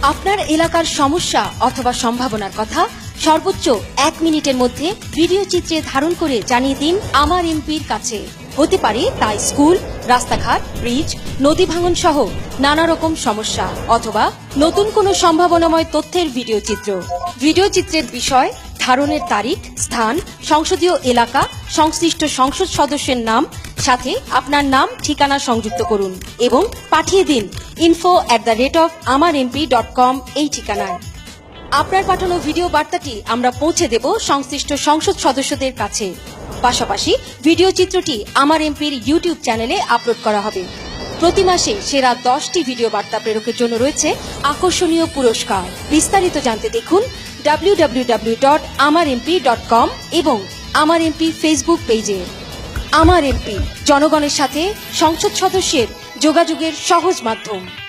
আপনার এলাকার সমস্যা অথবা সম্ভাবনার কথা সর্বোচ্চ 1 মিনিটের মধ্যে ভিডিও চিত্রে ধারণ করে জানিয়ে দিন আমার এমপির কাছে। হতে পারে তা স্কুল, রাস্তাঘাট, ব্রিজ, নদী ভাঙন সহ নানা রকম সমস্যা অথবা নতুন কোনো সম্ভাবনাময় তথ্যের ভিডিও চিত্র। ভিডিও চিত্রের বিষয়, ধারণের তারিখ, স্থান, সংসদীয় এলাকা, সংশ্লিষ্ট সংসদ সদস্যের নাম, সাথে আপনার নাম, ঠিকানা সংযুক্ত করুন এবং পাঠিয়ে দিন info@amarmp.com এই ঠিকানায়। আপনার পাঠানো ভিডিও বার্তাটি আমরা পৌঁছে দেব সংশ্লিষ্ট সংসদ সদস্যদের কাছে। পাশাপাশি ভিডিও চিত্রটি আমার এমপির ইউটিউব চ্যানেলে আপলোড করা হবে। প্রতি মাসে সেরা 10টি ভিডিও বার্তা প্রেরকের জন্য রয়েছে আকর্ষণীয় পুরস্কার। বিস্তারিত জানতে দেখুন www.amarmp.com এবং আমার এমপি ফেসবুক পেজে। আমার এমপি, জনগণের সাথে সংসদ সদস্যের যোগাযোগের সহজ মাধ্যম।